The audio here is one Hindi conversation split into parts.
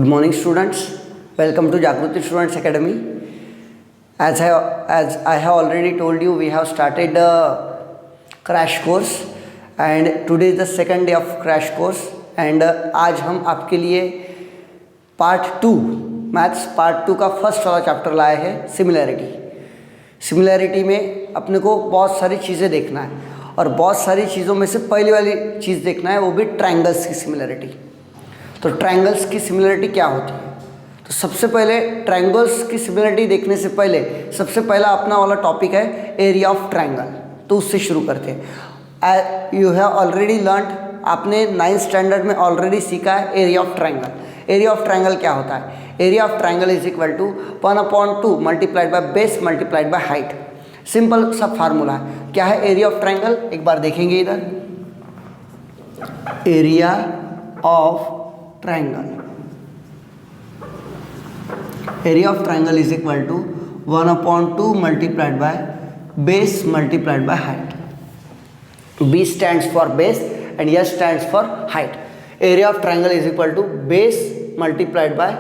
Good morning, students. Welcome to Jagruti Students Academy. As I have already told you, we have started the crash course, and today is the second day of crash course. And आज हम आपके लिए पार्ट 2 मैथ्स पार्ट 2 का फर्स्ट वाला चैप्टर लाए हैं, सिमिलैरिटी में अपने को बहुत सारी चीज़ें देखना है, और बहुत सारी चीज़ों में से पहली वाली चीज़ देखना है वो भी ट्रायंगल्स की सिमिलैरिटी। तो ट्रायंगल्स की सिमिलैरिटी क्या होती है? तो सबसे पहले ट्रायंगल्स की सिमिलैरिटी देखने से पहले सबसे पहला अपना वाला टॉपिक है एरिया ऑफ ट्रायंगल। तो उससे शुरू करते हैं। यू हैव ऑलरेडी लर्न, आपने 9th स्टैंडर्ड में ऑलरेडी सीखा है area of triangle. Area of triangle क्या होता है? Area of triangle is equal to 1/2 multiplied by base multiplied by height. Simple सा फार्मूला है। क्या है एरिया ऑफ ट्रायंगल? एक बार देखेंगे इधर। Area of triangle, area of triangle is equal to 1/2 multiplied by base multiplied by height. B stands for base and S stands for height. Area of triangle is equal to base multiplied by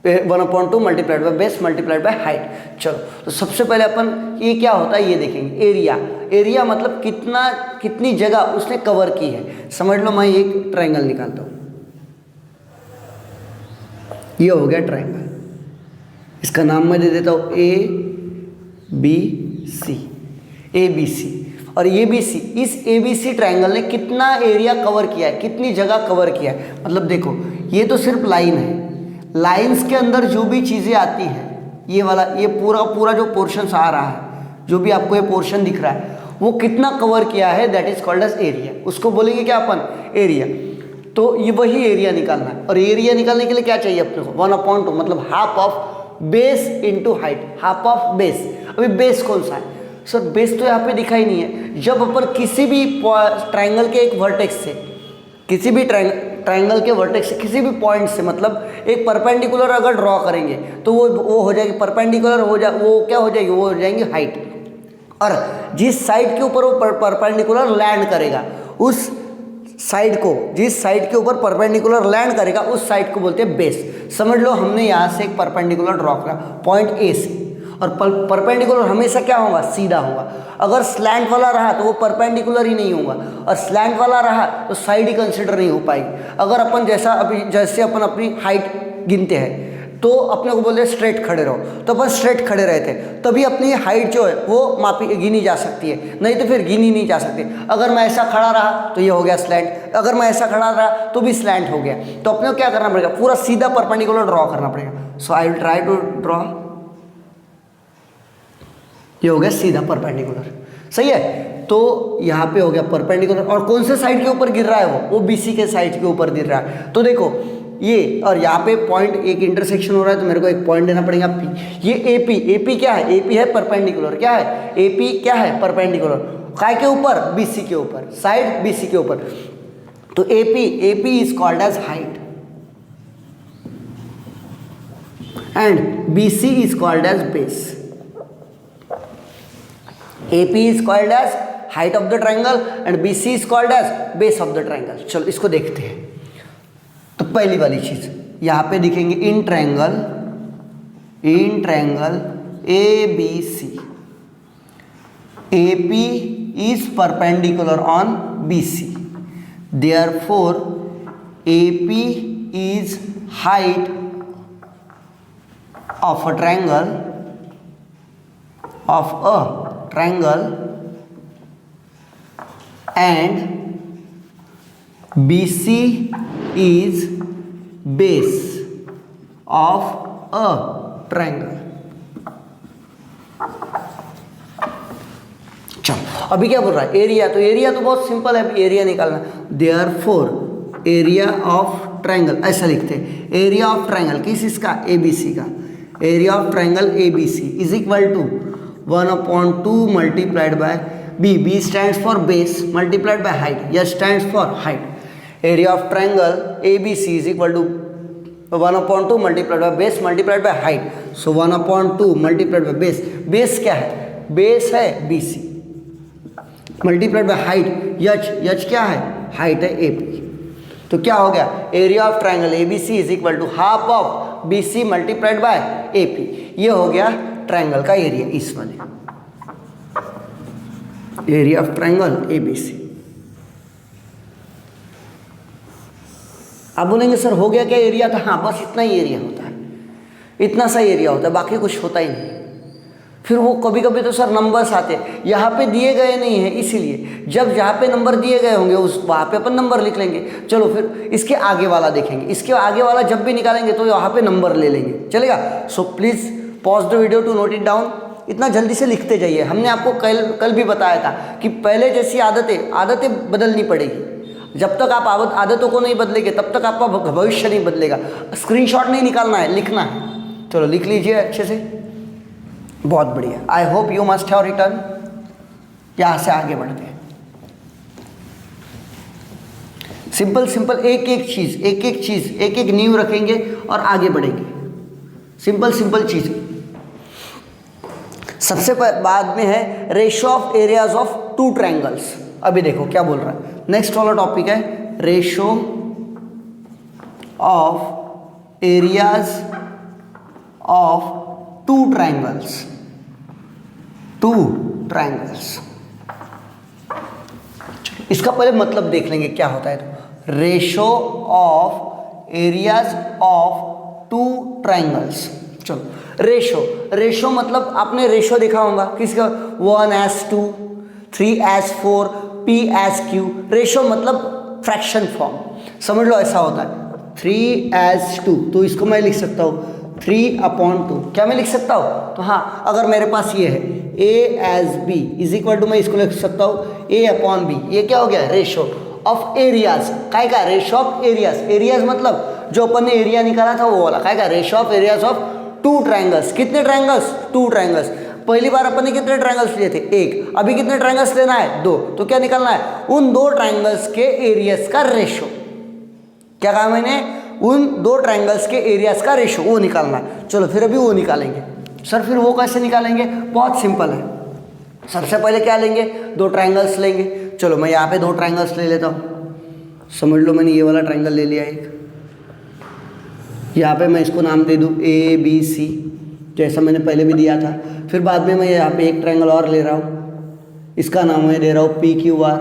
1/2 multiplied by base multiplied by height. चलो, तो सबसे पहले अपन ये क्या होता है ये देखेंगे। एरिया मतलब कितनी जगह उसने कवर की है। समझ लो, मैं एक ट्रायंगल निकालता हूँ, ये हो गया ट्रायंगल। इसका नाम मैं दे देता हूँ ABC। और ABC, इस ABC ट्रायंगल ने कितना एरिया कवर किया है, कितनी जगह कवर किया है। मतलब देखो, ये तो सिर्फ लाइन है, लाइंस के अंदर जो भी चीज़ें आती हैं, ये वाला ये पूरा जो पोर्शन आ रहा है, जो भी आपको ये पोर्शन दिख रहा है, वो कितना कवर किया है, that is called as area. उसको बोलेंगे क्या अपन? एरिया। तो ये वही एरिया निकालना है, और एरिया निकालने के लिए क्या चाहिए अपने को? 1/2 मतलब half of base into height, half of base. अभी बेस कौन सा है सर? बेस तो यहाँ पे दिखा ही नहीं है। जब अपन किसी भी ट्रायंगल के एक वर्टेक्स से, किसी भी ट्रायंगल के वर्टेक्स से, किसी भी पॉइंट से, मतलब एक परपेंडिकुलर अगर ड्रॉ करेंगे तो वो हो जाएगी परपेंडिकुलर, वो क्या हो जाएगी? वो हो जाएंगी हाइट। और जिस साइड के ऊपर वो परपेंडिकुलर लैंड करेगा, उस साइड को, जिस साइड के ऊपर परपेंडिकुलर लैंड करेगा, उस साइड को बोलते हैं बेस। समझ लो, हमने यहाँ से एक परपेंडिकुलर ड्रॉ करा पॉइंट ए से, और परपेंडिकुलर हमेशा क्या होगा? सीधा होगा। अगर स्लैंट वाला रहा तो वो परपेंडिकुलर ही नहीं होगा, और स्लैंट वाला रहा तो साइड ही कंसिडर नहीं हो पाएगी। अगर अपन जैसे अपन अपनी हाइट गिनते हैं, तो अपने को बोलते हैं स्ट्रेट खड़े रहो, तो अपन स्ट्रेट खड़े रहते हैं, तभी अपनी हाइट जो है वो गिनी जा सकती है, नहीं तो फिर गिनी नहीं जा सकती। अगर मैं ऐसा खड़ा रहा तो ये हो गया स्लैंट, अगर मैं ऐसा खड़ा रहा तो भी स्लैंट हो गया। तो अपने को क्या करना पड़ेगा? पूरा सीधा परपेंडिकुलर ड्रॉ करना पड़ेगा। So I will try to draw. ये हो गया सीधा परपेंडिकुलर, सही है। तो यहाँ पे हो गया परपेंडिकुलर, और कौन से साइड के ऊपर गिर रहा है? वो BC के साइड के ऊपर गिर रहा है। तो देखो ये, और यहाँ पे पॉइंट एक इंटरसेक्शन हो रहा है, तो मेरे को एक पॉइंट देना पड़ेगा P। ये AP क्या है? AP है परपेंडिकुलर। क्या है? AP क्या है? परपेंडिकुलर। काय के ऊपर? BC के ऊपर, साइड BC के ऊपर। तो AP is called as height, and BC is called as base. AP is called as height of the triangle and BC is called as base of the triangle। चलो इसको देखते हैं। तो पहली वाली चीज यहाँ पे दिखेंगे in triangle ABC, AP is perpendicular on BC, therefore AP is height of a triangle and BC is base of a triangle। चलो अभी क्या बोल रहा है? एरिया। तो एरिया तो बहुत सिंपल है, अभी एरिया निकालना। देयरफॉर एरिया ऑफ ट्रायंगल, ऐसा लिखते हैं। एरिया ऑफ ट्रायंगल किस इसका? ABC का। Area of triangle ABC is equal to 1/2 multiplied by B stands for base multiplied by height, S stands for height. Area of triangle ABC is equal to 1/2 multiplied by base multiplied by height. So 1/2 multiplied by base, base क्या है? base है BC multiplied by height, H क्या है? height है AP। तो क्या हो गया, area of triangle A B C is equal to half of B C multiplied by A P. ये हो गया ट्राइंगल का एरिया, इस वाले area of triangle A B C. आप बोलेंगे सर हो गया क्या एरिया? तो हाँ, बस इतना ही एरिया होता है, इतना सा एरिया होता है, बाकी कुछ होता ही नहीं। फिर वो कभी कभी तो सर नंबर्स आते हैं, यहाँ पे दिए गए नहीं है, इसीलिए जब यहाँ पे नंबर दिए गए होंगे उस वहाँ पे अपन नंबर लिख लेंगे। चलो फिर इसके आगे वाला देखेंगे, इसके आगे वाला जब भी निकालेंगे तो यहाँ पे नंबर ले लेंगे, चलेगा। So please pause the video to note it down. इतना जल्दी से लिखते जाइए। हमने आपको कल भी बताया था कि पहले जैसी आदतें बदलनी पड़ेगी। जब तक आप आदतों को नहीं बदलेंगे तब तक आपका भविष्य नहीं बदलेगा। स्क्रीनशॉट नहीं निकालना है, लिखना है। चलो लिख लीजिए अच्छे से, बहुत बढ़िया। I hope you must have return. यहाँ से आगे बढ़ते हैं। सिंपल एक एक नींव रखेंगे और आगे बढ़ेंगे। सिंपल चीज। सबसे बाद में है ratio of areas of two triangles. अभी देखो क्या बोल रहा है, नेक्स्ट वाला टॉपिक है ratio of areas of two triangles. इसका पहले मतलब देख लेंगे क्या होता है। तो ratio of areas of two triangles. चलो रेशो मतलब आपने रेशो देखा होगा किसका, 1:2, 3:4, P/Q। रेशो मतलब फ्रैक्शन फॉर्म, समझ लो ऐसा होता है 3:2। तो इसको मैं लिख सकता हूँ 3/2। क्या मैं लिख सकता हूँ? तो हाँ, अगर मेरे पास ये है A/B इज इक्वल टू, मैं इसको लिख सकता हूँ A/B। ये क्या हो गया, रेशो ऑफ एरियाज। काय का, रेशो ऑफ एरियाज मतलब जो अपन ने एरिया निकाला था वो वाला। काय का, ratio of areas of two triangles. कितने ट्रायंगल्स? Two triangles. पहली बार अपन ने कितने ट्रायंगल्स लिए थे? एक। अभी कितने ट्रायंगल्स लेना है? 2। तो क्या निकालना है? उन दो ट्रायंगल्स के एरियाज का रेशो। क्या कहा मैंने? उन दो ट्रायंगल्स के एरियाज का रेशो, वो निकालना है। चलो फिर अभी वो निकालेंगे। सर फिर वो कैसे निकालेंगे? बहुत सिंपल है। सबसे पहले क्या लेंगे? दो ट्रायंगल्स लेंगे। चलो मैं यहाँ पे दो ट्रायंगल्स ले लेता हूँ। समझ लो मैंने ये वाला ट्रायंगल ले लिया एक। यहाँ पे मैं इसको नाम दे दूँ ABC, जैसा मैंने पहले भी दिया था। फिर बाद में मैं यहाँ पे एक ट्रायंगल और ले रहा हूँ, इसका नाम मैं दे रहा हूँ PQR।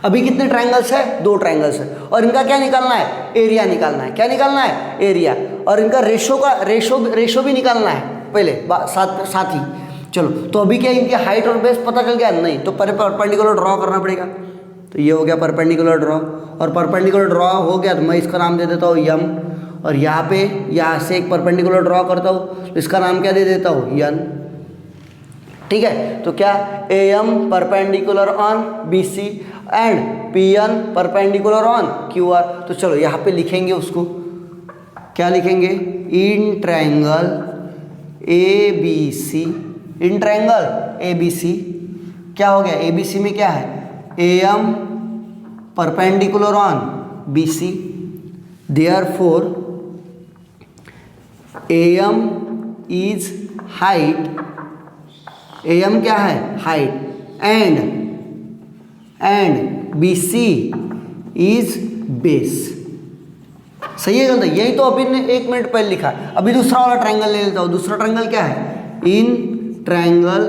अभी कितने ट्रायंगल्स है? दो ट्रायंगल्स है। और इनका क्या निकालना है? एरिया निकालना है। क्या निकालना है? एरिया। और इनका रेशो भी निकालना है पहले साथ ही। चलो तो अभी क्या इनकी हाइट और बेस पता चल गया? नहीं। तो परपेंडिकुलर ड्रॉ करना पड़ेगा। तो ये हो गया परपेंडिकुलर ड्रॉ। और परपेंडिकुलर ड्रॉ हो गया तो मैं इसका नाम दे देता हूँ M। और यहाँ से एक परपेंडिकुलर ड्रॉ करता हूँ तो इसका नाम क्या दे देता हूँ? N। ठीक है। तो क्या, AM perpendicular on BC and PN perpendicular on QR। तो चलो यहाँ पे लिखेंगे उसको, क्या लिखेंगे? इन ट्रायंगल ABC क्या हो गया? ABC में क्या है? AM perpendicular on BC, therefore AM is height. AM क्या है? Height. And BC is base. सही है गलत है? यही तो अभी ने 1 मिनट पहले लिखा। अभी दूसरा वाला ट्रायंगल ले लेता हूँ। दूसरा ट्रायंगल क्या है? In triangle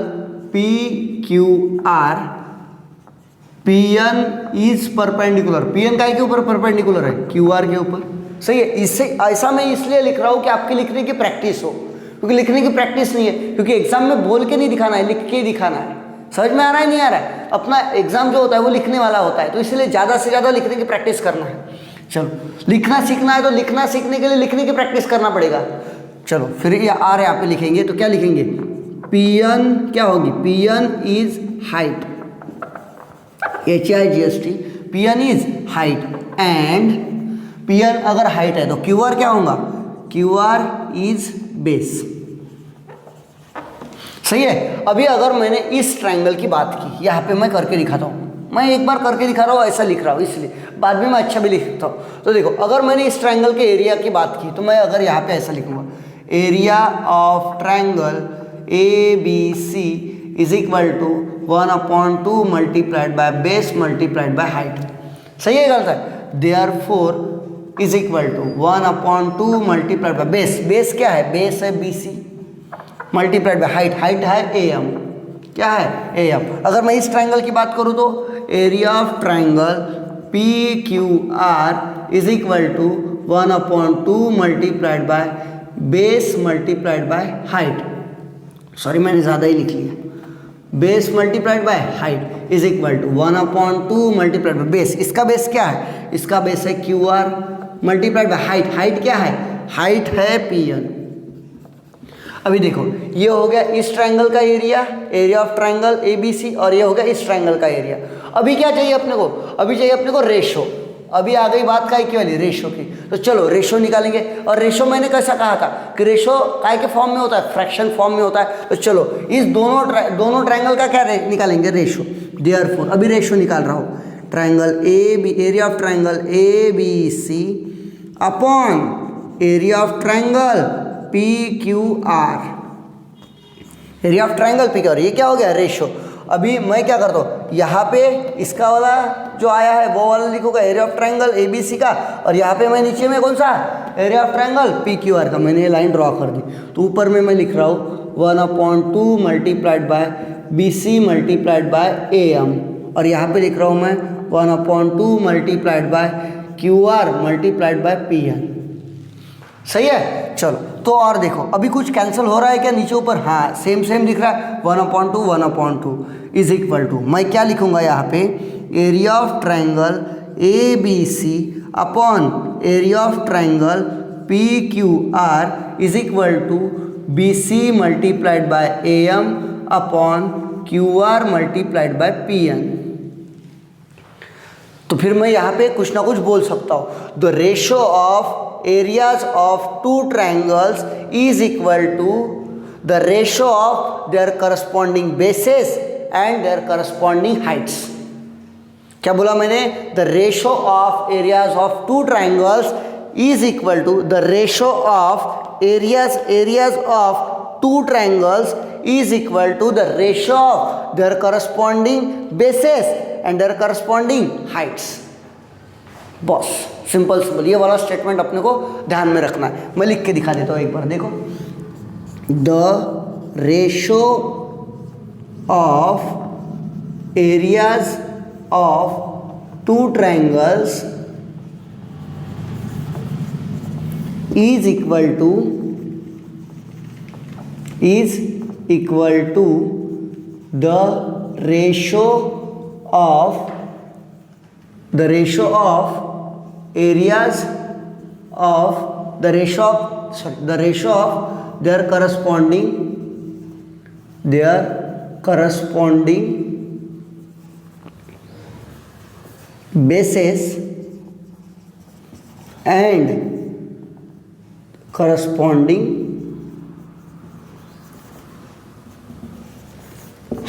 PQR PN is perpendicular. PN काय के ऊपर परपेंडिकुलर है? QR के ऊपर। सही है। इससे ऐसा मैं इसलिए लिख रहा हूँ कि आपकी लिखने की प्रैक्टिस हो, क्योंकि लिखने की प्रैक्टिस नहीं है, क्योंकि एग्जाम में बोल के नहीं दिखाना है, लिख के ही दिखाना है। समझ में आ रहा है नहीं आ रहा है? अपना एग्जाम जो होता है वो लिखने वाला होता है, तो इसलिए ज़्यादा से ज़्यादा लिखने की प्रैक्टिस करना है। चलो लिखना सीखना है तो लिखना सीखने के लिए लिखने की प्रैक्टिस करना पड़ेगा। चलो फिर ये आर यहाँ पे लिखेंगे तो क्या लिखेंगे? PN क्या होगी? PN is height, HIGST। PN is height and PN अगर हाइट है तो QR क्या होगा? QR is base. सही है। अभी अगर मैंने इस ट्रायंगल की बात की, यहाँ पे मैं करके दिखाता हूँ। मैं एक बार करके दिखा रहा हूँ, ऐसा लिख रहा हूँ, इसलिए बाद में मैं अच्छा भी लिख सकता हूँ। तो देखो, अगर मैंने इस ट्रायंगल के एरिया की बात की तो मैं अगर यहाँ पे ऐसा लिखूंगा, area of triangle ABC is equal to 1/2 multiplied by base multiplied by height. सही है गलत है? Therefore is equal to 1/2 multiplied by base, base क्या है? बेस है BC multiplied by height, height है AM, क्या है? AM। अगर मैं इस ट्राइंगल की बात करूँ तो area of triangle PQR is equal to 1/2 multiplied by base multiplied by height. Sorry मैंने ज़्यादा ही लिख लिया। Base multiplied by height is equal to 1/2 multiplied by base. इसका बेस क्या है? इसका बेस है QR multiplied by height, height क्या है? हाइट है PN। अभी देखो ये हो गया इस ट्रायंगल का area, area of triangle ABC, और ये हो गया इस ट्रायंगल का एरिया। अभी क्या चाहिए अपने को? अभी चाहिए अपने को रेशो। अभी आ गई बात काय की वाली? रेशो की। तो चलो रेशो निकालेंगे। और रेशो मैंने कैसा कहा था कि रेशो काय के फॉर्म में होता है? फ्रैक्शन फॉर्म में होता है। तो चलो इस दोनों ट्रायंगल का क्या निकालेंगे? रेशो। देयरफॉर अभी रेशो निकाल रहा हूँ। Triangle area of triangle ABC upon area of triangle PQR, area of triangle PQR। ये क्या हो गया? रेशो। अभी मैं क्या करता हूँ, यहाँ पे इसका वाला जो आया है वो वाला लिखूंगा एरिया ऑफ ट्रायंगल ABC का, और यहाँ पे मैं नीचे में कौन सा? एरिया ऑफ ट्रायंगल PQR का। मैंने ये लाइन ड्रॉ कर दी। तो ऊपर में मैं लिख रहा हूँ 1/2 multiplied bye BC multiplied by AM, और यहाँ पे लिख रहा हूँ मैं 1/2 multiplied bye QR multiplied by PN। सही है? चलो तो और देखो अभी कुछ कैंसिल हो रहा है क्या नीचे ऊपर? हाँ सेम सेम दिख रहा है। 1/2 इज इक्वल टू, मैं क्या लिखूंगा यहाँ पे? Area of triangle ABC upon area of triangle PQR is equal to BC multiplied by AM upon QR multiplied by PN। तो फिर मैं यहाँ पे कुछ ना कुछ बोल सकता हूँ। The ratio of areas of two triangles is equal to the ratio of their corresponding bases and their corresponding heights। क्या बोला मैंने? the ratio of areas of two triangles is equal to the ratio of areas of two triangles is equal to the ratio of their corresponding bases and their corresponding heights। बस सिंपल सिंपल ये वाला स्टेटमेंट अपने को ध्यान में रखना है। मैं लिख के दिखा देता हूँ एक बार, देखो। The ratio of areas of two triangles is equal to the ratio of areas of the ratio of their corresponding bases and corresponding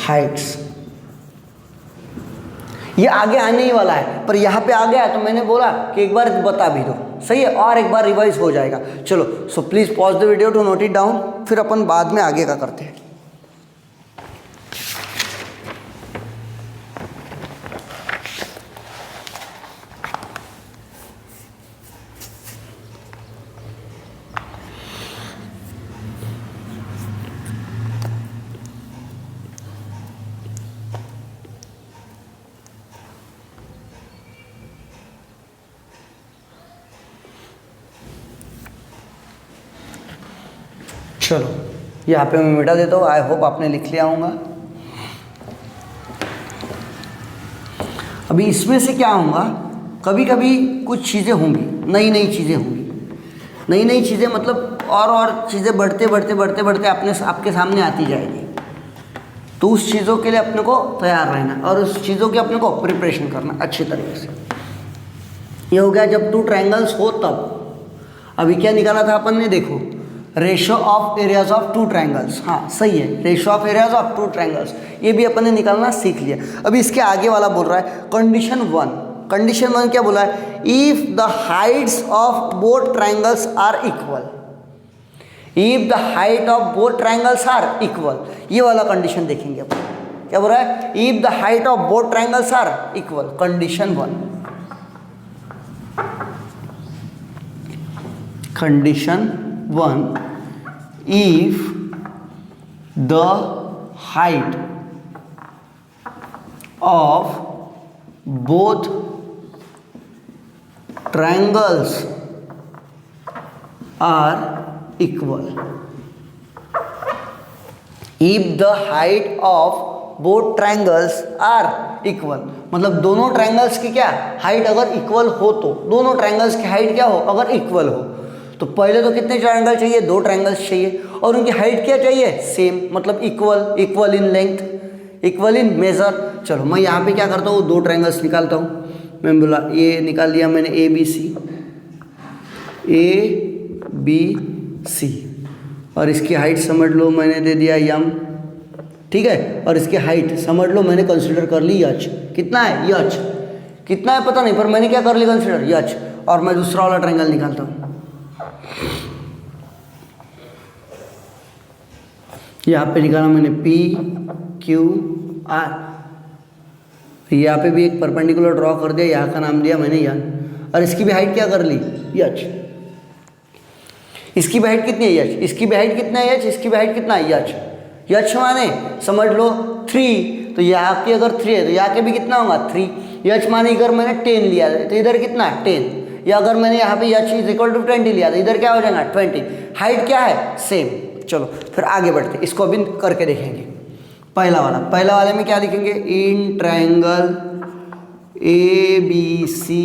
heights। ये आगे आने ही वाला है, पर यहाँ पे आ गया है तो मैंने बोला कि एक बार बता भी दो। सही है? और एक बार रिवाइज हो जाएगा। चलो so please pause the video to note it down, फिर अपन बाद में आगे का करते हैं। चलो यहाँ पे मैं मिटा देता हूँ। आई होप आपने लिख लिया होगा। अभी इसमें से क्या होगा, कभी कभी कुछ चीज़ें होंगी, नई नई चीज़ें होंगी। नई नई चीज़ें मतलब और चीज़ें बढ़ते आपके सामने आती जाएगी। तो उस चीज़ों के लिए अपने को तैयार रहना और उस चीज़ों की अपने को प्रिपरेशन करना अच्छी तरीके से। ये हो गया जब टू ट्रायंगल्स हो तब। अभी क्या निकाला था अपन ने? देखो ratio of areas of two triangles. हाँ सही है, ratio of areas of two triangles ये भी अपन ने निकालना सीख लिया। अभी इसके आगे वाला बोल रहा है कंडीशन 1। कंडीशन 1 क्या बोला है? If the heights of both triangles are equal. If the height of both triangles are equal, ये वाला कंडीशन देखेंगे अपन। क्या बोल रहा है, if the height of both triangles are equal, condition 1, condition 1, if the height of both triangles are equal. If the height of both triangles are equal, मतलब दोनों ट्रायंगल्स की क्या हाइट अगर इक्वल हो, तो दोनों ट्रायंगल्स की हाइट क्या हो, अगर इक्वल हो, तो पहले तो कितने ट्रायंगल चाहिए, 2 ट्रायंगल्स चाहिए, और उनकी हाइट क्या चाहिए, सेम, मतलब equal, equal in length, equal in measure. चलो मैं यहाँ पे क्या करता हूँ, 2 ट्रायंगल्स निकालता हूँ। मैं बोला ये निकाल दिया मैंने, ए बी सी, और इसकी हाइट समझ लो मैंने दे दिया यम, ठीक है, और इसकी हाइट समझ लो मैंने कंसिडर कर ली यच। कितना है यच, कितना है पता नहीं, पर मैंने क्या कर लिया कंसिडर यच, और मैं दूसरा वाला ट्रायंगल निकालता हूँ। यहाँ पे निकाला मैंने पी क्यू आर, यहाँ पे भी एक परपेंडिकुलर ड्रॉ कर दिया, यहाँ का नाम दिया मैंने यन, और इसकी भी हाइट क्या कर ली यच। इसकी भी हाइट कितनी है यच, इसकी भी हाइट कितना है यच, इसकी भी हाइट कितना है यच। यच माने समझ लो 3, तो यहाँ की अगर 3 है तो यहाँ के भी कितना होगा 3। यच माने अगर मैंने 10 लिया तो इधर कितना है 10, या अगर मैंने यहाँ पे यच इज इक्वल टू 20 लिया तो इधर क्या हो जाएगा 20। हाइट क्या है सेम। चलो फिर आगे बढ़ते, इसको अभी करके देखेंगे। पहला वाले में क्या लिखेंगे, in triangle A B C,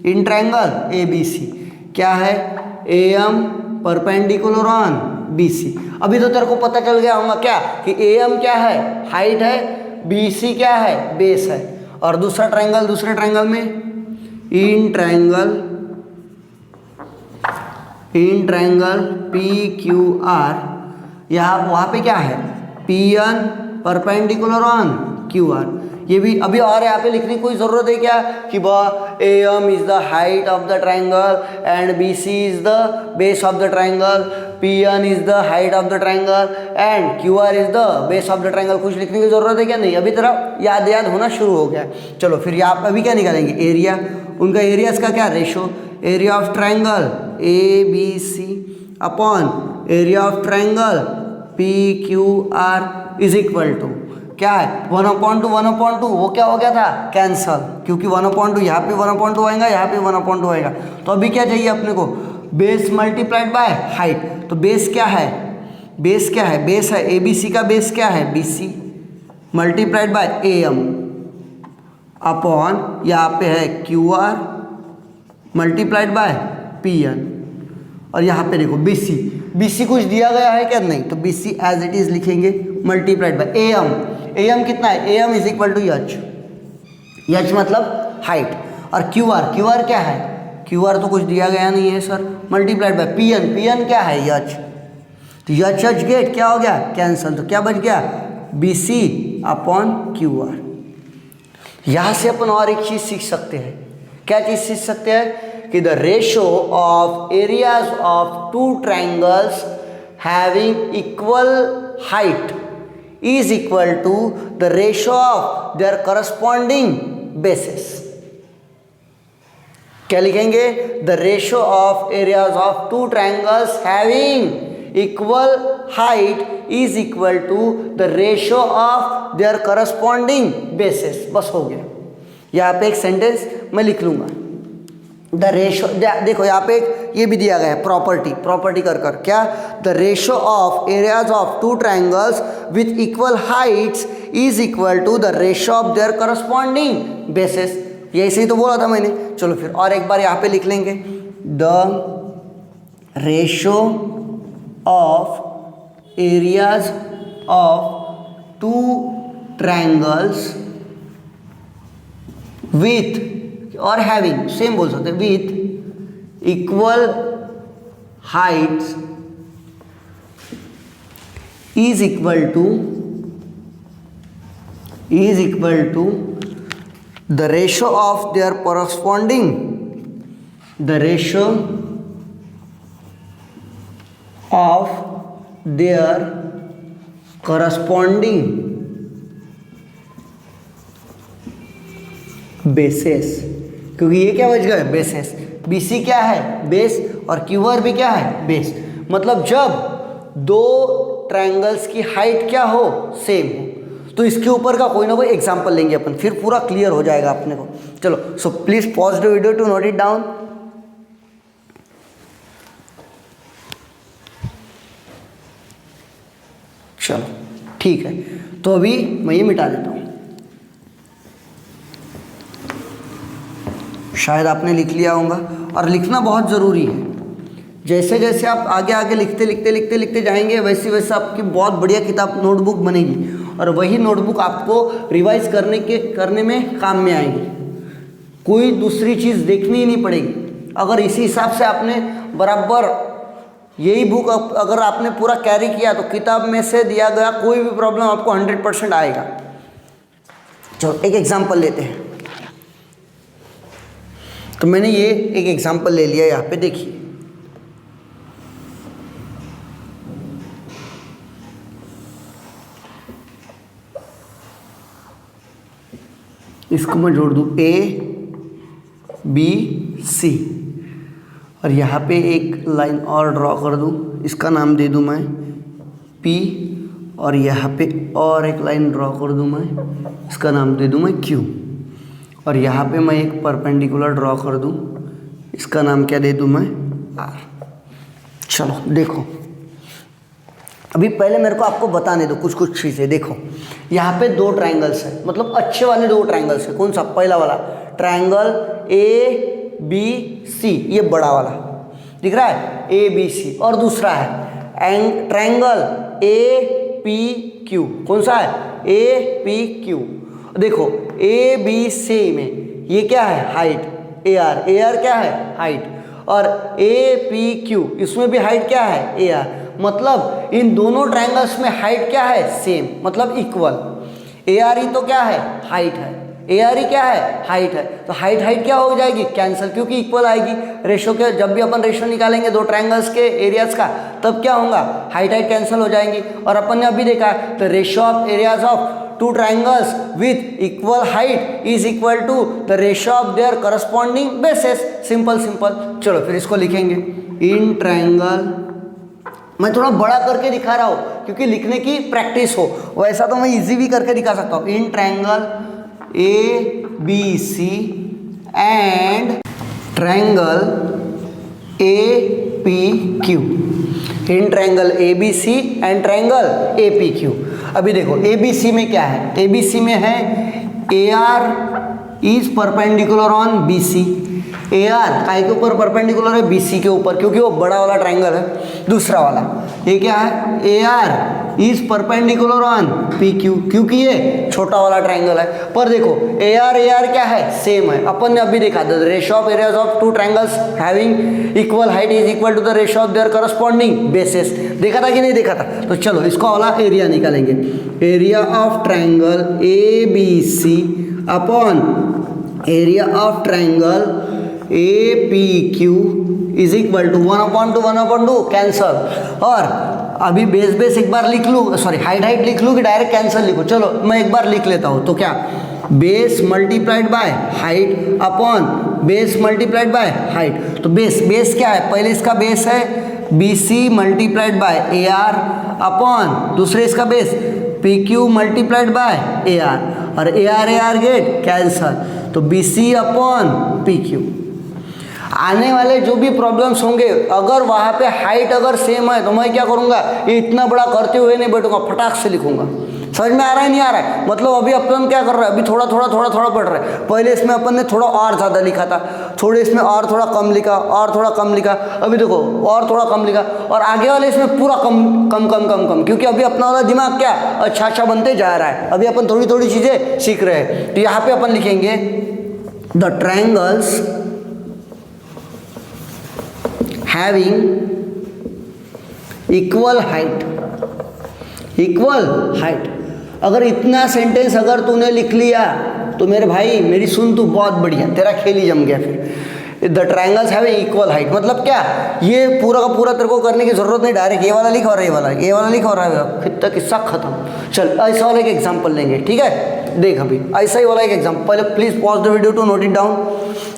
in triangle A B C क्या है, A M perpendicular on B C. अभी तो तेरे को पता चल गया होगा क्या कि ए एम क्या है, हाइट है, बी सी क्या है, बेस है, और दूसरे ट्रायंगल में in triangle P Q R, यहाँ वहाँ पे क्या है P N perpendicular on Q R. ये भी अभी और यहाँ पे लिखने की कोई ज़रूरत है क्या कि A M is the height of the triangle and B C is the base of the triangle, P N is the height of the triangle and Q R is the base of the triangle. कुछ लिखने की ज़रूरत है क्या, नहीं, अभी तरह याद होना शुरू हो गया। चलो फिर यहाँ अभी क्या निकालेंगे, एरिया, उनका एरिया इसका क्या ratio, area of triangle A B C upon area of triangle P Q R is equal to क्या है 1/2, वो क्या हो गया था कैंसल, क्योंकि 1/2 यहाँ पे 1/2 आएगा, यहाँ पे 1/2 आएगा। तो अभी क्या चाहिए अपने को, बेस मल्टीप्लाइड बाय हाइट। तो बेस क्या है, बेस है ए बी सी का बेस क्या है B C multiplied by A M upon यहाँ पे है Q R multiplied by P N, और यहाँ पे देखो बी सी कुछ दिया गया है क्या, नहीं, तो B C as it is लिखेंगे मल्टीप्लाइड बाय ए एम कितना है, A M is equal to H मतलब हाइट, और क्यू आर क्या है, क्यू आर तो कुछ दिया गया नहीं है sir, multiplied by P N क्या है यच, तो यच गेट क्या हो गया कैंसल, तो क्या बच गया B C upon Q R. यहाँ से अपन और एक चीज़ सीख सकते हैं, क्या चीज़ सीख सकते हैं कि the ratio of areas of 2 triangles having equal height is equal to the ratio of their corresponding bases। क्या लिखेंगे, the ratio of areas of 2 triangles having equal height is equal to the ratio of their corresponding bases। बस हो गया। यहाँ पे एक सेंटेंस मैं लिख लूँगा, द रेशो, देखो यहाँ पे ये भी दिया गया है प्रॉपर्टी कर क्या, the ratio of areas of 2 triangles with equal heights is equal to the ratio of their corresponding bases. ये ऐसे ही तो बोला था मैंने। चलो फिर और एक बार यहाँ पे लिख लेंगे, the ratio of areas of 2 triangles with और हैविंग, सेम बोल सकते, with equal heights is equal to the ratio of their corresponding, the ratio of their corresponding bases, क्योंकि ये क्या बच गए बेसेस। BC क्या है बेस और QR भी क्या है बेस। मतलब जब दो ट्रायंगल्स की हाइट क्या हो सेम हो, तो इसके ऊपर का कोई ना कोई एग्जांपल लेंगे अपन, फिर पूरा क्लियर हो जाएगा अपने को। चलो so please pause the video to note it down. चलो ठीक है, तो अभी मैं ये मिटा देता हूँ। शायद आपने लिख लिया होगा, और लिखना बहुत ज़रूरी है। जैसे जैसे आप आगे आगे लिखते जाएंगे वैसे वैसे आपकी बहुत बढ़िया किताब नोटबुक बनेगी, और वही नोटबुक आपको रिवाइज करने में काम में आएगी। कोई दूसरी चीज़ देखनी ही नहीं पड़ेगी। अगर इसी हिसाब से आपने बराबर यही बुक अगर आपने पूरा कैरी किया तो किताब में से दिया गया कोई भी प्रॉब्लम आपको 100% आएगा। चलो एक एग्जांपल लेते हैं। तो मैंने ये एक एग्जांपल ले लिया, यहाँ पे देखिए। इसको मैं जोड़ दूँ ABC, और यहाँ पे एक लाइन और ड्रॉ कर दूँ, इसका नाम दे दूँ मैं P, और यहाँ पे और एक लाइन ड्रॉ कर दूँ मैं, इसका नाम दे दूँ मैं Q, और यहाँ पे मैं एक परपेंडिकुलर ड्रॉ कर दूँ, इसका नाम क्या दे दूँ मैं R। चलो देखो, अभी पहले मेरे को आपको बताने दो कुछ चीज़ें। देखो यहाँ पे दो ट्रायंगल्स है, मतलब अच्छे वाले दो ट्रायंगल्स है। कौन सा? पहला वाला ट्रायंगल ABC, ये बड़ा वाला दिख रहा है ABC, और दूसरा है ट्रायंगल APQ। कौन सा है? APQ। देखो ABC में ये क्या है? हाइट AR क्या है? हाइट, और APQ इसमें भी हाइट क्या है? AR। मतलब इन दोनों ट्रायंगल्स में हाइट क्या है? सेम, मतलब इक्वल। ARE तो क्या है? हाइट है। ARE क्या है? हाइट है। तो हाइट क्या हो जाएगी? कैंसिल, क्योंकि इक्वल आएगी। रेशो के जब भी अपन रेशो निकालेंगे दो ट्रायंगल्स के एरियाज का, तब क्या होगा? हाइट कैंसिल हो जाएंगी। और अपन ने अभी देखा तो ratio of areas of two triangles with equal height is equal to the ratio of their corresponding bases। Simple. चलो फिर इसको लिखेंगे। इन ट्रायंगल, मैं थोड़ा बड़ा करके दिखा रहा हूँ क्योंकि लिखने की प्रैक्टिस हो, वैसा तो मैं इजी भी करके दिखा सकता हूँ। In triangle ABC and triangle APQ, in triangle ABC and triangle APQ। अभी देखो ABC में क्या है? ABC में है AR is perpendicular on BC। AR काय के ऊपर परपेंडिकुलर है? BC के ऊपर, क्योंकि वो बड़ा वाला ट्रायंगल है। दूसरा वाला ये क्या है? AR is perpendicular on PQ, क्योंकि ये छोटा वाला ट्रायंगल है। पर देखो AR क्या है? सेम है। अपन ने अभी देखा the ratio of areas of two triangles having equal height is equal to the ratio of their corresponding bases. देखा था कि नहीं देखा था? तो चलो इसका वाला एरिया निकालेंगे। Area of triangle ABC upon area of triangle APQ is equal to 1/2 cancel. और अभी बेस एक बार लिख लूँ, सॉरी हाइट लिख लूँ कि डायरेक्ट कैंसल लिखूँ? चलो मैं एक बार लिख लेता हूँ। तो क्या? Base multiplied by height upon base multiplied by height. तो बेस क्या है? पहले इसका बेस है BC multiplied bye AR upon दूसरे इसका base PQ multiplied by AR, और AR गेट कैंसल। तो BC अपॉन PQ। आने वाले जो भी प्रॉब्लम्स होंगे, अगर वहाँ पे हाइट अगर सेम है तो मैं क्या करूँगा? ये इतना बड़ा करते हुए नहीं बैठूंगा, फटाक से लिखूंगा। समझ में आ रहा है नहीं आ रहा है? मतलब अभी अपन क्या कर रहे हैं? अभी थोड़ा पढ़ रहे हैं। पहले इसमें अपन ने थोड़ा और ज़्यादा लिखा था, थोड़े इसमें और थोड़ा कम लिखा, और थोड़ा कम लिखा। अभी देखो और थोड़ा कम लिखा, और आगे वाले इसमें पूरा कम, क्योंकि अभी अपना वाला दिमाग क्या अच्छा बनते जा रहा है। अभी अपन थोड़ी चीज़ें सीख रहे हैं। तो यहाँ पे अपन लिखेंगे the triangles having equal height। अगर इतना सेंटेंस अगर तूने लिख लिया तो मेरे भाई मेरी सुन, तू बहुत बढ़िया, तेरा खेल ही जम गया। फिर the triangles have equal height, मतलब क्या, ये पूरा का पूरा तेरे को करने की जरूरत नहीं, डायरेक्ट ये वाला लिख और ये वाला लिख और फिर तक किस्सा खत्म। चल ऐसा वाला एक एग्जाम्पल लेंगे, ठीक है, देख अभी ऐसा ही वाला एक एग्जाम्पल, पहले please pause the video to note it down,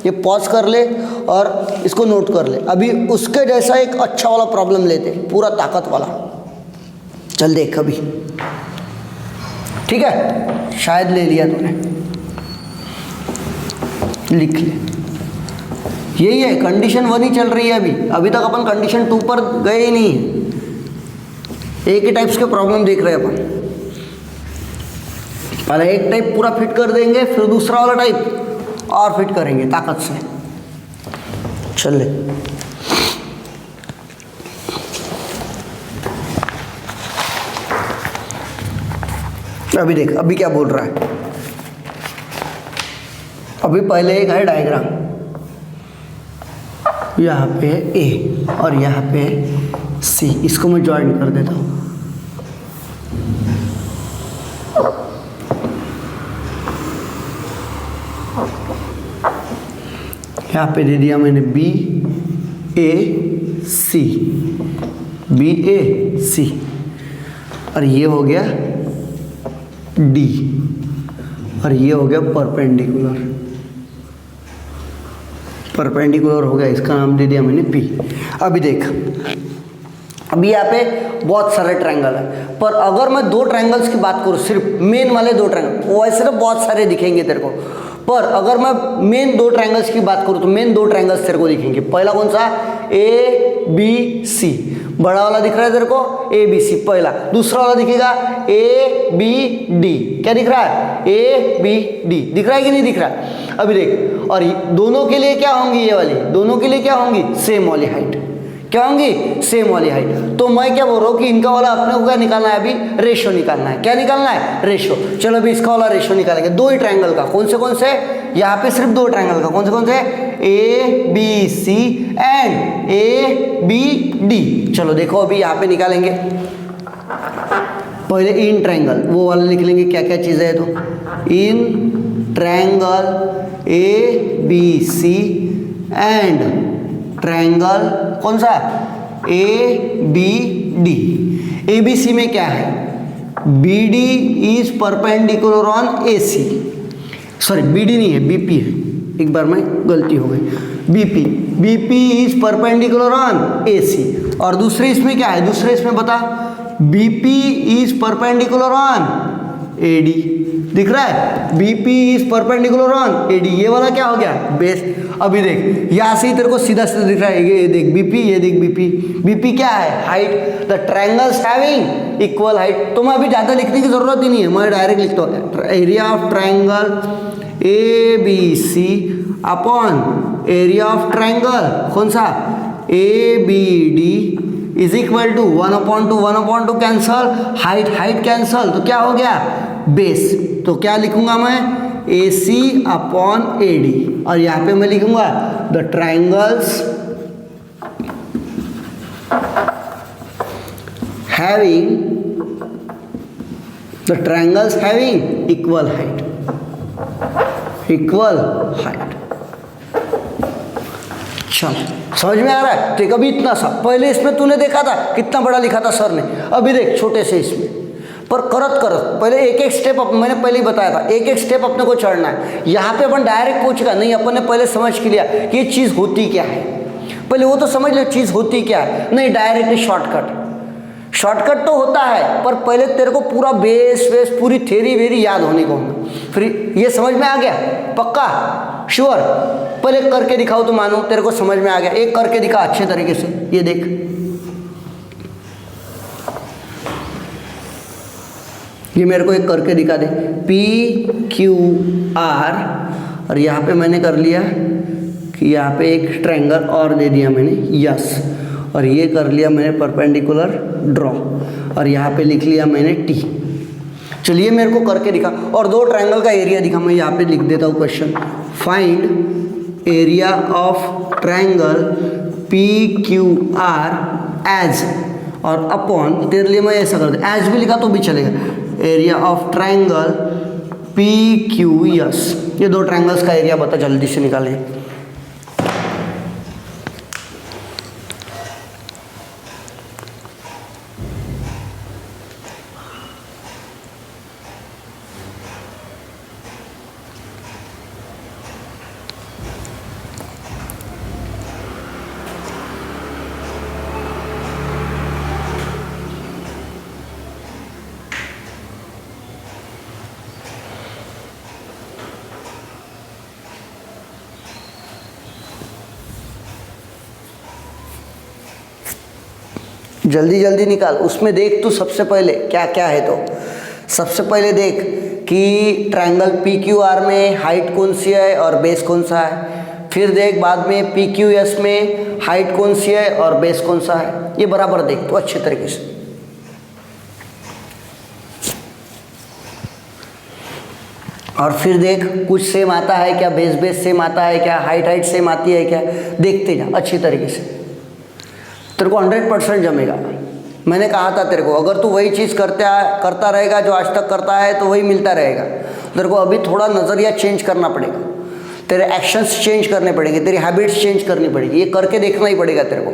ये पॉज कर ले और इसको नोट कर ले। अभी उसके जैसा एक अच्छा वाला प्रॉब्लम लेते, पूरा ताकत वाला, चल देख अभी, ठीक है, शायद ले लिया तूने, लिख ले। यही है, कंडीशन 1 ही चल रही है अभी तक अपन कंडीशन 2 पर गए ही नहीं है। एक ही टाइप्स के प्रॉब्लम देख रहे हैं अपन, पहले एक टाइप पूरा फिट कर देंगे, फिर दूसरा वाला टाइप और फिट करेंगे ताकत से। चल ले, अभी देख अभी क्या बोल रहा है। अभी पहले एक है डायग्राम, यहाँ पे ए और यहाँ पे सी, इसको मैं ज्वाइन कर देता हूँ। यहाँ पे दे दिया मैंने बी ए सी, बी ए सी, और ये हो गया डी, और ये हो गया परपेंडिकुलर हो गया, इसका नाम दे दिया मैंने पी। अभी देख, अभी यहाँ पे बहुत सारे ट्रायंगल है, पर अगर मैं 2 ट्रायंगल्स की बात करूँ, सिर्फ मेन वाले 2 ट्रायंगल, वैसे तो बहुत सारे दिखेंगे तेरे को, पर अगर मैं मेन 2 ट्रायंगल्स की बात करूँ तो मेन 2 ट्रायंगल्स तेरे को दिखेंगे। पहला कौन सा, ए बी सी, बड़ा वाला दिख रहा है तेरे को, ए बी सी पहला। दूसरा वाला दिखेगा ए बी डी, क्या दिख रहा है, ए बी डी, दिख रहा है कि नहीं दिख रहा है। अभी देख, और दोनों के लिए क्या होंगी, ये वाली दोनों के लिए क्या होंगी, सेम वाली हाइट, क्या होंगी, सेम वाली हाइट। तो मैं क्या बोल रहा हूँ कि इनका वाला अपने को क्या निकालना है, अभी रेशो निकालना है। क्या निकालना है, रेशो। चलो अभी इसका वाला रेशो निकालेंगे, 2 ही ट्रायंगल का। कौन से यहाँ पे सिर्फ 2 ट्रायंगल का, कौन से A B C and A B D. चलो देखो अभी यहाँ पे निकालेंगे, पहले इन ट्रायंगल वो वाला लिख लेंगे, क्या क्या चीज़ें है, तो in triangle A B C and triangle कौन सा, A B D. A B C में क्या है, B D is perpendicular on A C, sorry B D नहीं है, बी पी है, एक बार में गलती हो गई, B P is perpendicular on A C. और दूसरे इसमें क्या है, दूसरे इसमें बता, B P is perpendicular on A D, दिख रहा है, B P is perpendicular on A D, ये वाला क्या हो गया, बेस। अभी देख यहाँ से ही तेरे को सीधा सीधा दिख रहा है, ये देख बीपी, ये देख बीपी, बीपी क्या है, height, the triangles having equal height. तो मैं अभी ज़्यादा लिखने की जरूरत ही नहीं है, मैं डायरेक्ट लिखता हूँ, area of triangle A B C upon area of triangle कौन सा, A B D is equal to 1/2 cancel, height cancel, तो क्या हो गया, बेस। तो क्या लिखूंगा मैं, ए सी अपॉन ए डी, और यहाँ पे मैं लिखूंगा the triangles having equal height, चल समझ में आ रहा है। तो कभी इतना सा, पहले इसमें तूने देखा था कितना बड़ा लिखा था सर ने, अभी देख छोटे से इसमें, पर करत पहले एक स्टेप मैंने पहले ही बताया था, एक स्टेप अपने को चढ़ना है। यहाँ पे अपन डायरेक्ट पूछेगा नहीं, अपन ने पहले समझ के लिया कि ये चीज़ होती क्या है, पहले वो तो समझ लो चीज़ होती क्या है, नहीं डायरेक्ट शॉर्टकट तो होता है, पर पहले तेरे को पूरा बेस पूरी थ्योरी वेरी याद होने को, फिर ये समझ में आ गया, पक्का श्योर। पहले करके दिखाओ तो मानो तेरे को समझ में आ गया, एक करके दिखा अच्छे तरीके से, ये देख, ये मेरे को एक करके दिखा दे, पी क्यू आर, और यहाँ पे मैंने कर लिया कि यहाँ पे एक ट्रायंगल और दे दिया मैंने, यस, और ये कर लिया मैंने परपेंडिकुलर ड्रॉ, और यहाँ पे लिख लिया मैंने टी। चलिए मेरे को करके दिखा, और 2 ट्रायंगल का एरिया दिखा, मैं यहाँ पे लिख देता हूँ question, find area of triangle P Q R as, और अपॉन, तेरे लिए मैं ऐसा कर दे, एज भी लिखा तो भी चलेगा, area of triangle P Q S. ये 2 ट्रायंगल्स का एरिया बता, जल्दी से निकालें। जल्दी जल्दी निकाल। उसमें देख तू सबसे पहले क्या क्या है। तो सबसे पहले देख कि ट्रायंगल पी क्यू आर में हाइट कौन सी है और बेस कौन सा है। फिर देख बाद में पी क्यू एस में हाइट कौन सी है और बेस कौन सा है। ये बराबर देख तो अच्छे तरीके से। और फिर देख कुछ सेम आता है क्या, बेस बेस सेम आता है क्या, हाइट हाइट सेम आती है क्या, देखते जा अच्छी तरीके से। तेरे को 100% जमेगा। मैंने कहा था तेरे को, अगर तू वही चीज़ करता रहेगा जो आज तक करता है तो वही मिलता रहेगा। तेरे को अभी थोड़ा नज़रिया चेंज करना पड़ेगा, तेरे एक्शंस चेंज करने पड़ेंगे, तेरी हैबिट्स चेंज करनी पड़ेगी। ये करके देखना ही पड़ेगा तेरे को।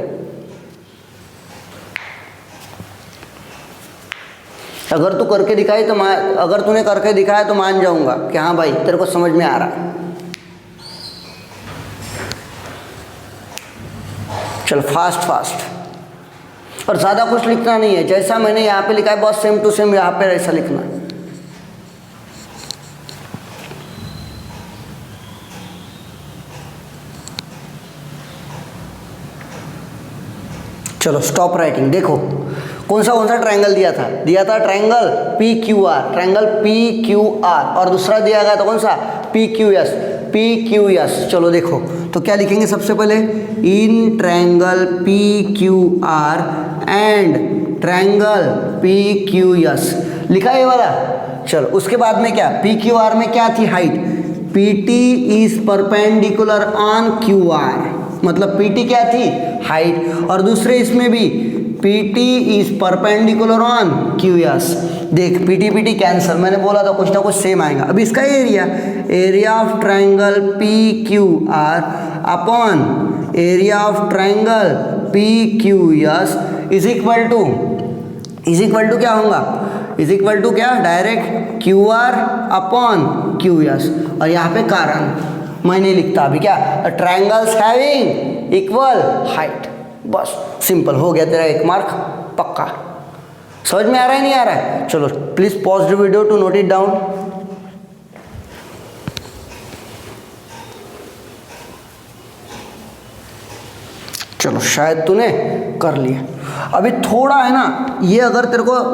अगर तू करके दिखाई तो अगर तूने करके दिखाया तो मान जाऊंगा कि हाँ भाई तेरे को समझ में आ रहा है। चल फास्ट फास्ट। और ज़्यादा कुछ लिखना नहीं है, जैसा मैंने यहाँ पे लिखा है बस सेम टू सेम यहाँ पे ऐसा लिखना है। चलो स्टॉप राइटिंग। देखो कौन सा ट्रायंगल दिया था triangle P Q are, triangle P Q are. और दूसरा दिया गया था कौन सा, P Q S, P Q S. चलो देखो तो क्या लिखेंगे सबसे पहले, इन triangle P Q are and triangle P Q S लिखा है ये वाला। चलो उसके बाद में क्या, पी क्यू आर में क्या थी height, P T is perpendicular on Q are, मतलब पी टी क्या थी हाइट। और दूसरे इसमें भी P T is perpendicular on Q S. देख पी टी कैंसिल, मैंने बोला था कुछ ना कुछ सेम आएगा। अब इसका area of triangle P Q R upon area of triangle P Q S is equal to क्या होगा, इज इक्वल टू क्या, direct Q R upon Q S. और यहाँ पे कारण मैं नहीं लिखता अभी, क्या, ट्रायंगल्स हैविंग इक्वल हाइट। बस सिंपल हो गया तेरा 1 मार्क पक्का। समझ में आ रहा है नहीं आ रहा है। चलो please pause the video to note it down. चलो शायद तूने कर लिया। अभी थोड़ा है ना ये, अगर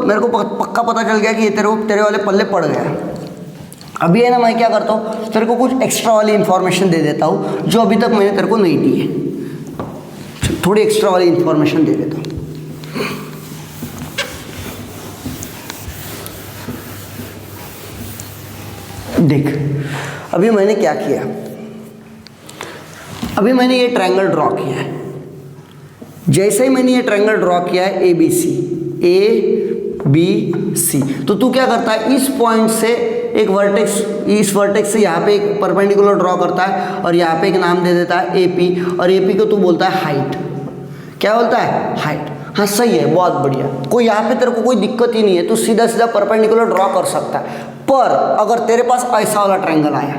मेरे को पक्का पता चल गया कि ये तेरे वाले पल्ले पड़ गया। अभी है ना मैं क्या करता हूँ, तेरे को कुछ एक्स्ट्रा वाली इंफॉर्मेशन दे देता हूँ जो अभी तक मैंने तेरे को नहीं दी है। थोड़ी एक्स्ट्रा वाली इंफॉर्मेशन दे देता हूँ। देख अभी मैंने क्या किया, अभी मैंने ये ट्रायंगल ड्रॉ किया है। जैसे ही मैंने ये ट्रायंगल ड्रॉ किया है ए बी सी, तो तू क्या करता है, इस पॉइंट से एक वर्टेक्स, इस वर्टेक्स से यहाँ पे एक परपेंडिकुलर ड्रॉ करता है और यहाँ पे एक नाम दे देता है एपी, और एपी को तू बोलता है हाइट। क्या बोलता है, हाइट। हाँ सही है, बहुत बढ़िया। कोई यहाँ पे तेरे को कोई दिक्कत ही नहीं है, तू सीधा सीधा परपेंडिकुलर ड्रॉ कर सकता है। पर अगर तेरे पास ऐसा वाला ट्रायंगल आया,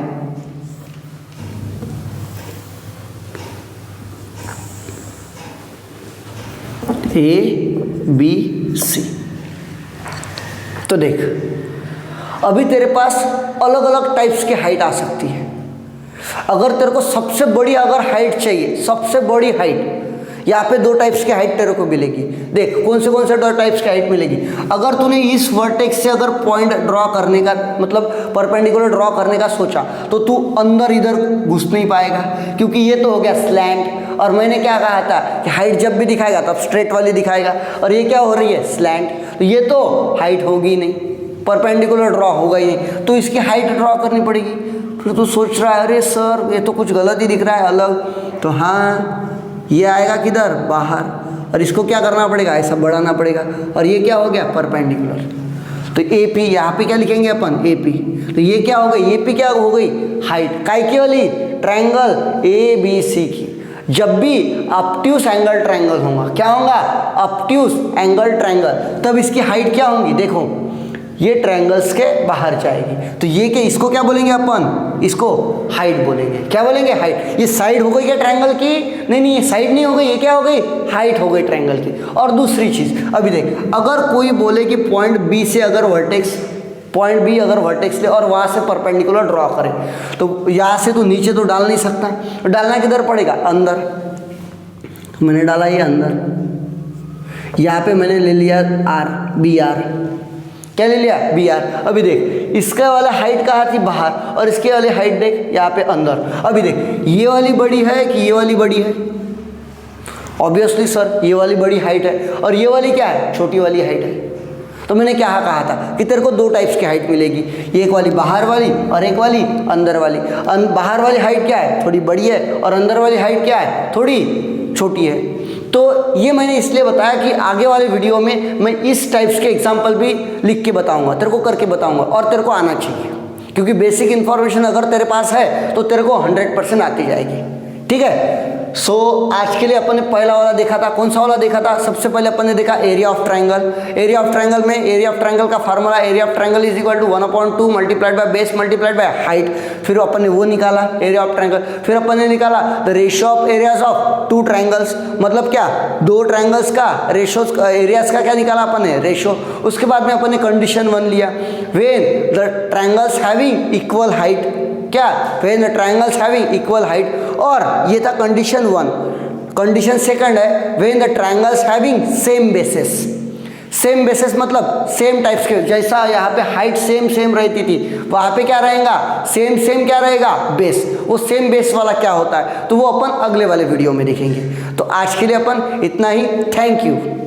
ए बी सी, तो देख अभी तेरे पास अलग अलग टाइप्स की हाइट आ सकती है। अगर तेरे को सबसे बड़ी अगर हाइट चाहिए, सबसे बड़ी हाइट, यहाँ पे 2 टाइप्स की हाइट तेरे को मिलेगी। देख कौन से 2 टाइप्स की हाइट मिलेगी। अगर तूने इस वर्टेक्स से अगर पॉइंट ड्रॉ करने का, मतलब परपेंडिकुलर ड्रॉ करने का सोचा, तो तू अंदर इधर घुस नहीं पाएगा, क्योंकि ये तो हो गया स्लैंट। और मैंने क्या कहा था कि हाइट जब भी दिखाएगा तब स्ट्रेट वाली दिखाएगा, और ये क्या हो रही है, स्लैंट। तो ये तो हाइट होगी नहीं, परपेंडिकुलर ड्रॉ होगा ही नहीं, तो इसकी हाइट ड्रॉ करनी पड़ेगी। फिर तू सोच रहा है अरे सर ये तो कुछ गलत ही दिख रहा है अलग, तो हाँ ये आएगा किधर, बाहर, और इसको क्या करना पड़ेगा, ऐसा बढ़ाना पड़ेगा। और ये क्या हो गया, परपेंडिकुलर। तो ए पी, यहाँ पे क्या लिखेंगे अपन, ए पी। तो ये क्या हो गई, ए पी क्या हो गई, हाइट। काय की वाली, ट्रायंगल ए बी सी की। जब भी ऑब्ट्यूस एंगल ट्रायंगल होगा, क्या होगा, ऑब्ट्यूस एंगल ट्रायंगल, तब इसकी हाइट क्या होगी, देखो ये ट्रायंगल्स के बाहर जाएगी। तो ये क्या, इसको क्या बोलेंगे अपन, इसको हाइट बोलेंगे। क्या बोलेंगे, हाइट। ये साइड हो गई क्या ट्रायंगल की, नहीं ये साइड नहीं हो गई, ये क्या हो गई, हाइट हो गई ट्रायंगल की। और दूसरी चीज अभी देख, अगर कोई बोले कि पॉइंट बी से अगर वर्टेक्स, पॉइंट बी अगर वर्टेक्स ले और वहाँ से परपेंडिकुलर ड्रॉ करे, तो यहाँ से तो नीचे तो डाल नहीं सकता, तो डालना किधर पड़ेगा, अंदर। तो मैंने डाला ये अंदर। यहाँ पे मैंने ले लिया आर, बी आर, क्या ले लिया, बी आर। अभी देख इसका वाला हाइट कहाँ थी, बाहर, और इसके वाली हाइट देख यहाँ पे अंदर। अभी देख ये वाली बड़ी है कि ये वाली बड़ी है, ऑब्वियसली सर ये वाली बड़ी हाइट है, और ये वाली क्या है, छोटी वाली हाइट है। तो मैंने क्या कहा था कि तेरे को दो टाइप्स की हाइट मिलेगी, एक वाली बाहर वाली और एक वाली अंदर वाली। बाहर वाली हाइट क्या है, थोड़ी बड़ी है, और अंदर वाली हाइट क्या है, थोड़ी छोटी है। तो ये मैंने इसलिए बताया कि आगे वाले वीडियो में मैं इस टाइप्स के एग्जाम्पल भी लिख के बताऊंगा, तेरे को करके बताऊंगा, और तेरे को आना चाहिए, क्योंकि बेसिक इन्फॉर्मेशन अगर तेरे पास है तो तेरे को 100% आती जाएगी। ठीक है। सो आज के लिए अपन ने पहला वाला देखा था, कौन सा वाला देखा था, सबसे पहले अपन ने देखा area of triangle. Area of triangle में एरिया ऑफ ट्रायंगल का formula, area of triangle is equal to 1/2 multiplied by base multiplied by height. फिर अपन ने वो निकाला एरिया ऑफ ट्रायंगल। फिर अपन ने निकाला the ratio of areas of two triangles, मतलब क्या, दो ट्रायंगल्स का रेशियोज, एरियाज का क्या निकाला अपन ने, रेशियो। उसके बाद में अपन ने कंडीशन 1 लिया, when the triangles having equal height, क्या, when the triangles having equal height, और ये था कंडीशन 1। कंडीशन सेकंड है when the triangles having same basis. Same basis मतलब सेम टाइप्स के, जैसा यहाँ पे हाइट सेम सेम रहती थी, वहाँ पे क्या रहेगा, सेम सेम क्या रहेगा, बेस। वो सेम बेस वाला क्या होता है, तो वो अपन अगले वाले वीडियो में देखेंगे। तो आज के लिए अपन इतना ही, थैंक यू।